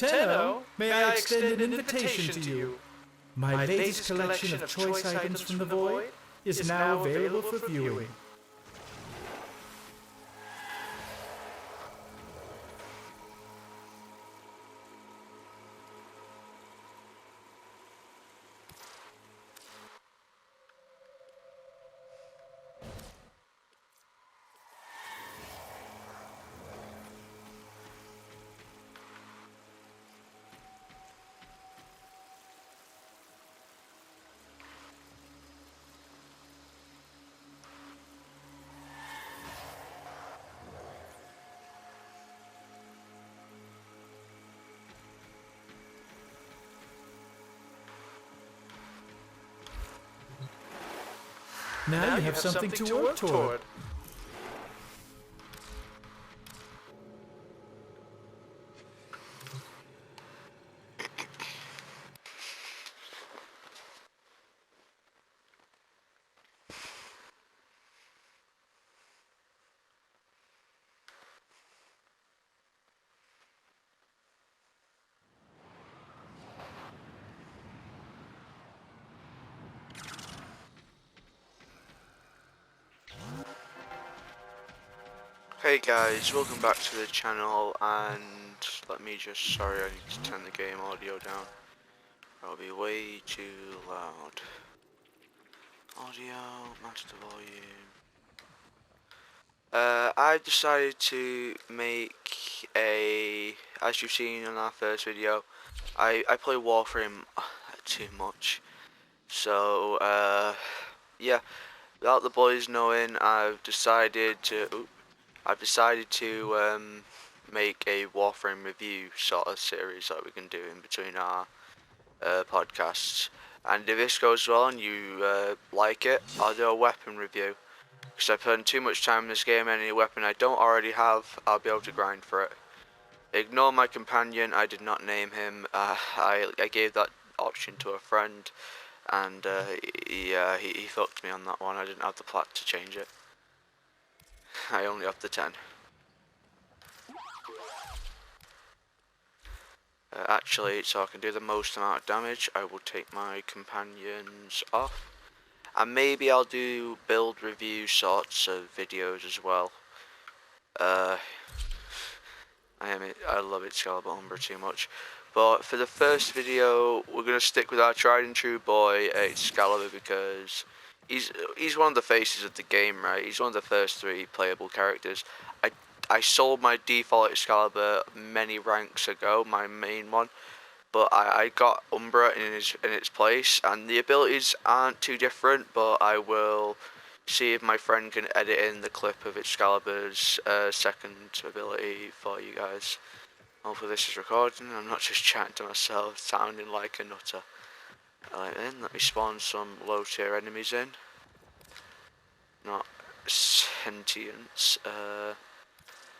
Tenno, may I extend an invitation to you? My latest collection of choice items from the void is now available for viewing. Now you have something to work toward. Hey guys, welcome back to the channel, and let me just, sorry, I need to turn the game audio down. That'll be way too loud. Audio, master volume. I've decided to make as you've seen in our first video, I play Warframe too much. So, yeah, without the boys knowing, I've decided to make a Warframe review sort of series that we can do in between our podcasts. And if this goes well and you like it, I'll do a weapon review. Because I've spent too much time in this game, and any weapon I don't already have, I'll be able to grind for it. Ignore my companion, I did not name him. I gave that option to a friend, and he fucked me on that one. I didn't have the plat to change it. I only have the 10. Actually, so I can do the most amount of damage, I will take my companions off. And maybe I'll do build review sorts of videos as well. I love Excalibur Umbra too much. But for the first video, we're going to stick with our tried and true boy, Excalibur, because he's one of the faces of the game, right? He's one of the first 3 playable characters. I sold my default Excalibur many ranks ago, my main one, but I got Umbra in its place, and the abilities aren't too different, but I will see if my friend can edit in the clip of Excalibur's second ability for you guys. Hopefully this is recording, I'm not just chatting to myself, sounding like a nutter. Alright then, let me spawn some low tier enemies in. Not sentients,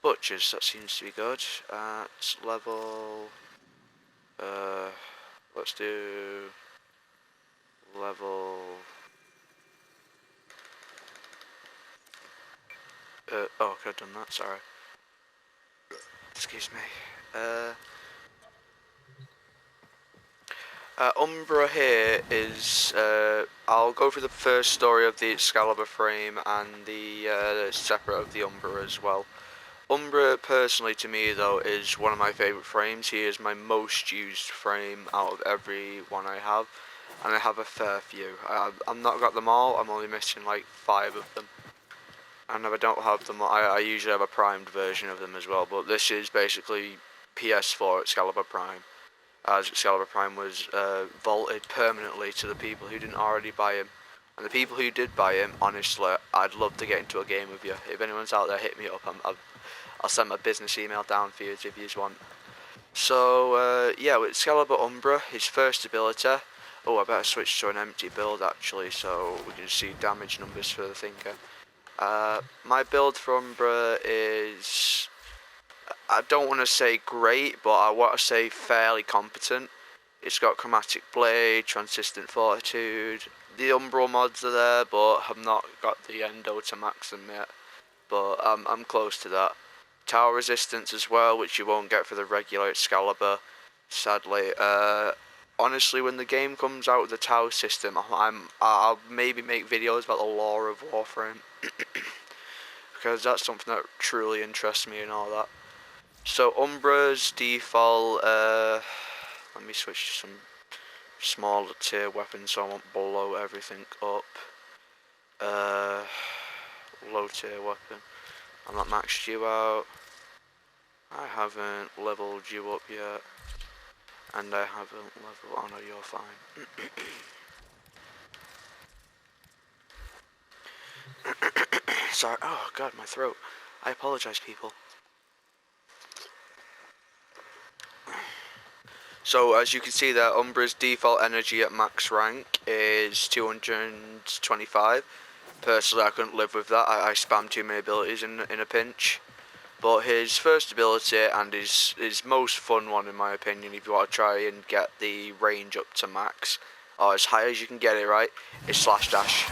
butchers, that seems to be good. At level, let's do level, oh, I could have done that, sorry. Excuse me. Umbra here is, I'll go through the first story of the Excalibur frame and the separate of the Umbra as well. Umbra, personally to me though, is one of my favourite frames. He is my most used frame out of every one I have, and I have a fair few. I've not got them all, I'm only missing like 5 of them. And if I don't have them, I usually have a primed version of them as well, but this is basically PS4 Excalibur Prime, as Excalibur Prime was vaulted permanently to the people who didn't already buy him. And the people who did buy him, honestly, I'd love to get into a game with you. If anyone's out there, hit me up. I'll send my business email down for you if you want. So, yeah, with Excalibur Umbra, his first ability. Oh, I better switch to an empty build actually, so we can see damage numbers for the thinker. My build for Umbra is, I don't want to say great, but I want to say fairly competent. It's got Chromatic Blade, Transistent Fortitude. The Umbral mods are there, but I've not got the endo to max them yet. But I'm close to that. Tower resistance as well, which you won't get for the regular Excalibur. sadly. Honestly, when the game comes out with the Tau system, I'll maybe make videos about the lore of Warframe. Because that's something that truly interests me and all that. So Umbra's default, let me switch to some smaller tier weapons so I won't blow everything up. Low tier weapon. I'm not maxed you out. I haven't leveled you up yet. And I haven't leveled, oh no, you're fine. Sorry, oh god, my throat. I apologize, people. So as you can see there, Umbra's default energy at max rank is 225. Personally, I couldn't live with that. I spammed too many abilities in a pinch. But his first ability, and his most fun one in my opinion, if you want to try and get the range up to max, or as high as you can get it, right, is Slash Dash.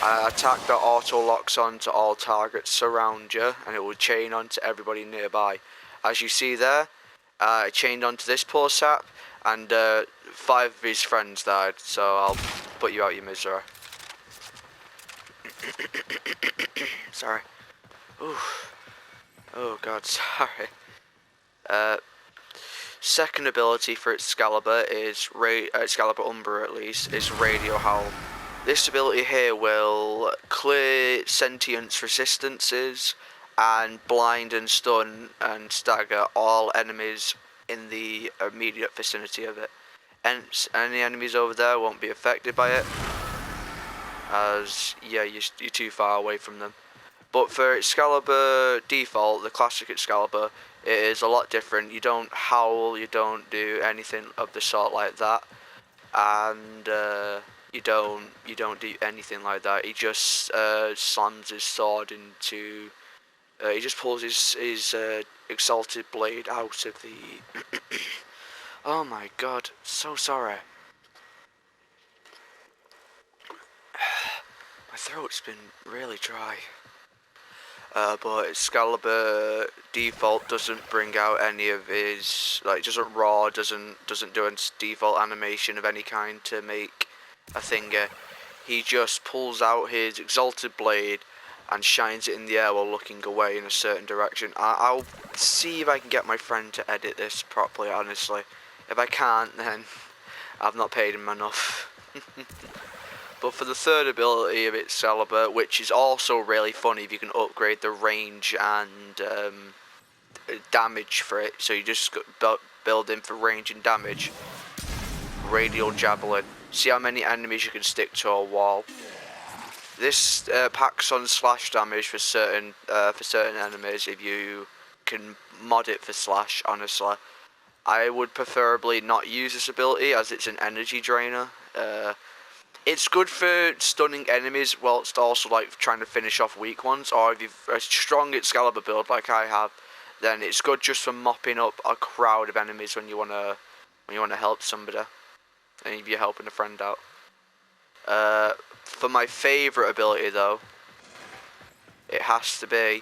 Attack that auto locks on to all targets around you, and it will chain on to everybody nearby. As you see there, it chained onto this poor sap, and 5 of his friends died, so I'll put you out your misery. Sorry. Ooh. Oh god, sorry. Second ability for Excalibur is Excalibur Umbra at least, is Radio Howl. This ability here will clear sentience resistances and blind and stun and stagger all enemies in the immediate vicinity of it. Hence, any enemies over there won't be affected by it, as yeah, you're too far away from them. But for Excalibur default, the classic Excalibur, it is a lot different. You don't howl, you don't do anything of the sort like that, and you don't do anything like that. He just slams his sword into. He just pulls his exalted blade out of the. Oh my god, so sorry. My throat's been really dry. But Excalibur default doesn't bring out any of his, like, doesn't roar, doesn't do a default animation of any kind to make a thinger. He just pulls out his exalted blade and shines it in the air while looking away in a certain direction. I'll see if I can get my friend to edit this properly, honestly. If I can't, then I've not paid him enough. But for the third ability of Excalibur, which is also really funny if you can upgrade the range and damage for it, so you just build in for range and damage. Radial Javelin. See how many enemies you can stick to a wall. This packs on slash damage for certain enemies if you can mod it for slash, honestly. I would preferably not use this ability as it's an energy drainer. It's good for stunning enemies whilst also like trying to finish off weak ones, or if you've a strong Excalibur build like I have, then it's good just for mopping up a crowd of enemies when you wanna help somebody, and if you're helping a friend out. For my favourite ability though, it has to be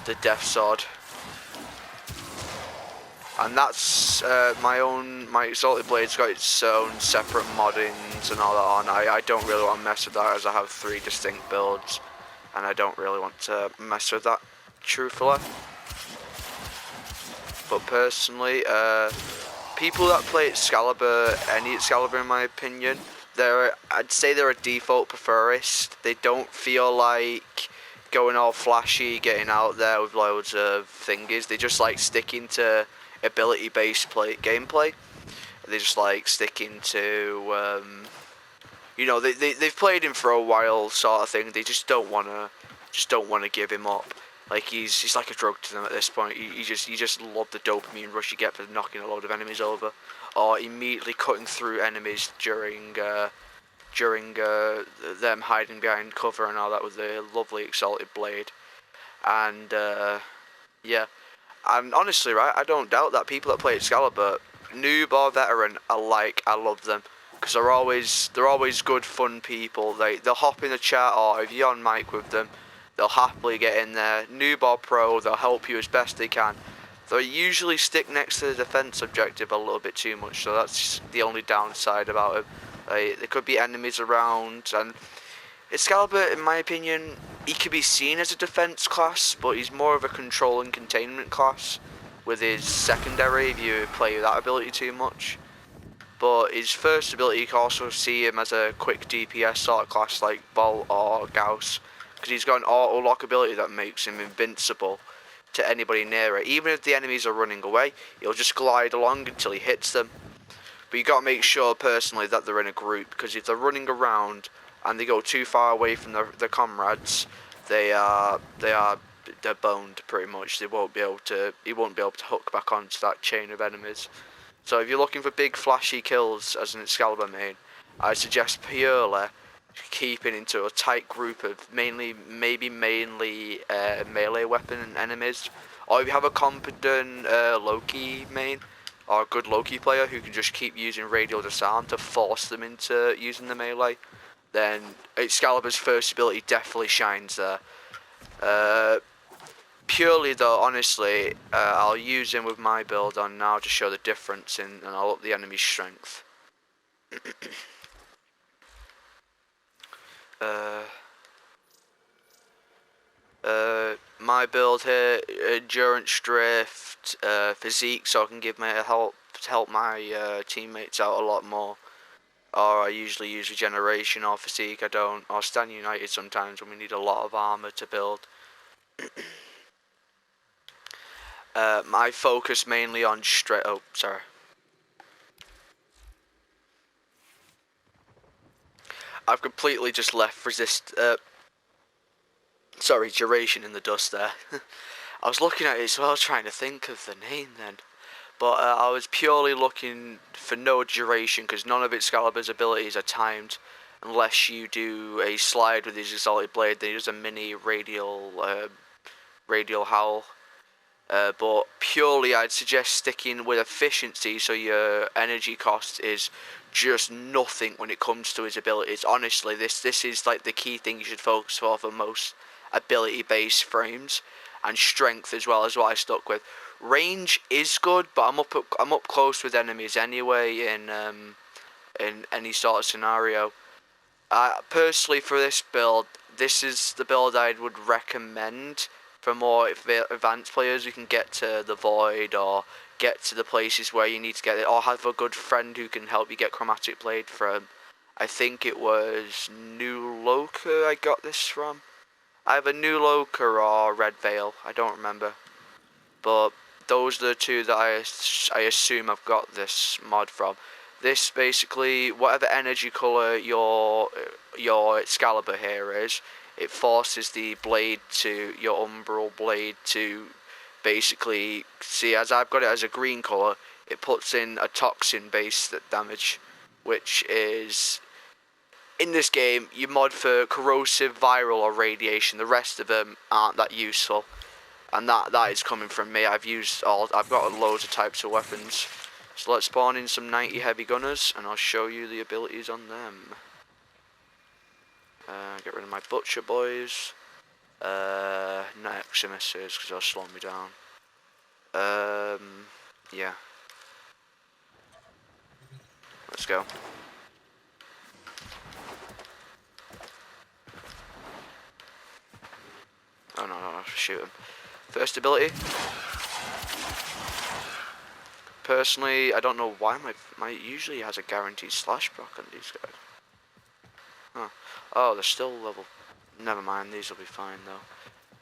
the Death Sword. And that's my Exalted Blade's got its own separate moddings and all that on. I don't really want to mess with that as I have 3 distinct builds, and I don't really want to mess with that, truthfully. But personally, people that play Excalibur, any Excalibur in my opinion, I'd say they're a default preferist. They don't feel like going all flashy, getting out there with loads of thingies. They just like sticking to ability-based gameplay. They just like sticking to, you know, they've played him for a while, sort of thing. They just don't wanna give him up. Like he's like a drug to them at this point. You just love the dopamine rush you get for knocking a load of enemies over, or immediately cutting through enemies during them hiding behind cover and all that with the lovely Exalted Blade. And yeah. And honestly, right, I don't doubt that people that play Excalibur, noob or veteran, alike, I love them. Because they're always good, fun people. They'll hop in the chat, or if you're on mic with them, they'll happily get in there. Noob or pro, they'll help you as best they can. They usually stick next to the defense objective a little bit too much, so that's the only downside about it. There could be enemies around, and Excalibur, in my opinion, he could be seen as a defense class, but he's more of a control and containment class with his secondary if you play that ability too much. But his first ability, you can also see him as a quick DPS sort of class like Bolt or Gauss, because he's got an auto lock ability that makes him invincible to anybody near it. Even if the enemies are running away, he'll just glide along until he hits them. But you gotta make sure personally that they're in a group, because if they're running around and they go too far away from their comrades, they're boned pretty much. He won't be able to hook back onto that chain of enemies. So if you're looking for big flashy kills as an Excalibur main, I suggest purely keeping into a tight group of mainly melee weapon enemies, or if you have a competent Loki main or a good Loki player who can just keep using radial disarm to force them into using the melee, then Excalibur's first ability definitely shines there. Purely though, honestly, I'll use him with my build on now to show the difference and I'll up the enemy's strength. My build here, endurance drift, physique, so I can give my help my teammates out a lot more. Or I usually use regeneration or physique. I don't, or stand united sometimes when we need a lot of armor to build. My focus mainly on oh, sorry. I've completely just left duration in the dust there. I was looking at it as well, trying to think of the name then. But I was purely looking for no duration, because none of Excalibur's abilities are timed, unless you do a slide with his Exalted Blade. Then he does a mini radial howl. But purely I'd suggest sticking with efficiency, so your energy cost is just nothing when it comes to his abilities. Honestly, this is like the key thing you should focus for most ability based frames, and strength as well is what I stuck with. Range is good, but I'm up close with enemies anyway in any sort of scenario. Personally, for this build, this is the build I would recommend for more advanced players who can get to the void or get to the places where you need to get it, or have a good friend who can help you get Chromatic Blade from. I think it was New Loka I got this from. Either New Loka or Red Veil, I don't remember. But those are the two that I assume I've got this mod from. This basically, whatever energy colour your Excalibur here is, it forces the blade to, your Umbral blade to basically, see, as I've got it as a green colour, it puts in a toxin based damage, which is, in this game, you mod for corrosive, viral or radiation. The rest of them aren't that useful. And that is coming from me. I've got loads of types of weapons. So let's spawn in some 90 heavy gunners and I'll show you the abilities on them. Get rid of my butcher boys. Not extremists because they'll slow me down. Yeah. Let's go. Oh no, shoot him. First ability. Personally, I don't know why my usually has a guaranteed slash proc on these guys. Huh. Oh, they're still level. Never mind, these will be fine though.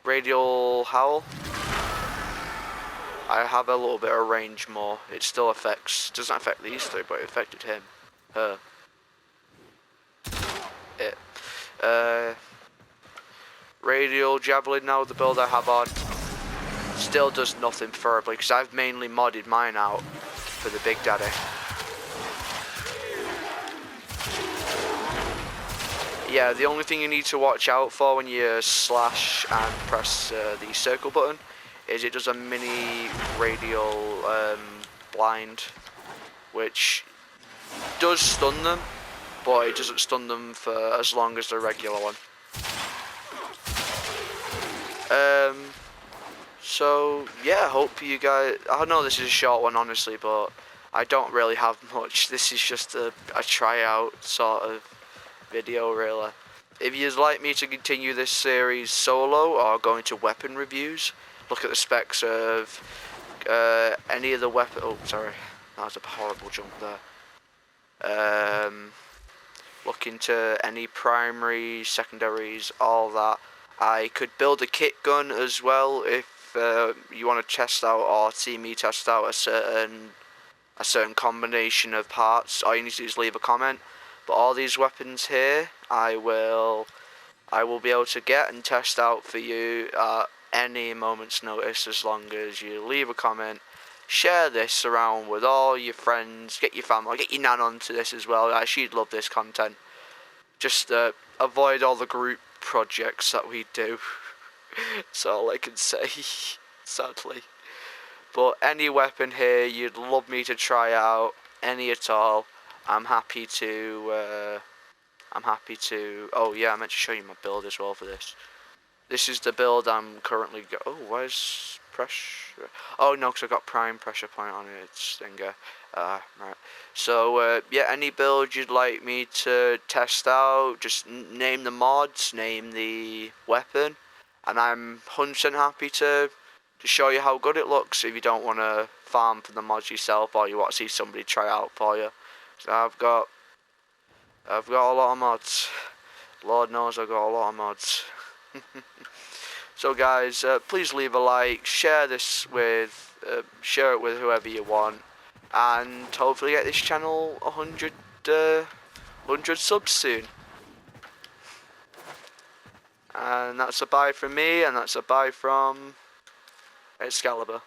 Radial howl. I have a little bit of range more. It still doesn't affect these three, but it affected him. Her. It. Radial javelin now, the build I have on. Still does nothing preferably, because I've mainly modded mine out for the Big Daddy. Yeah, the only thing you need to watch out for when you slash and press the circle button is it does a mini radial blind, which does stun them, but it doesn't stun them for as long as the regular one. So yeah, hope you guys. I know this is a short one, honestly, but I don't really have much. This is just a tryout sort of video, really. If you'd like me to continue this series solo or go into weapon reviews, look at the specs of any of the weapon. Oh, sorry, that was a horrible jump there. Look into any primaries, secondaries, all that. I could build a kit gun as well if you want to test out or see me test out a certain combination of parts. All you need to do is leave a comment. But all these weapons here, I will be able to get and test out for you at any moment's notice, as long as you leave a comment. Share this around with all your friends, get your family, get your nan onto this as well. She'd love this content. Just avoid all the group projects that we do. That's all I can say, sadly. But any weapon here you'd love me to try out, any at all, I'm happy to. Oh yeah, I meant to show you my build as well for this. This is the build I'm currently oh, where's pressure? Oh no, because I got prime pressure point on its thinger. Right. So yeah, any build you'd like me to test out, just name the mods, name the weapon, and I'm 100% happy to show you how good it looks if you don't want to farm for the mods yourself or you want to see somebody try out for you. So I've got a lot of mods. Lord knows I've got a lot of mods. So guys, please leave a like, share it with whoever you want, and hopefully get this channel 100 subs soon. And that's a bye from me, and that's a bye from Excalibur.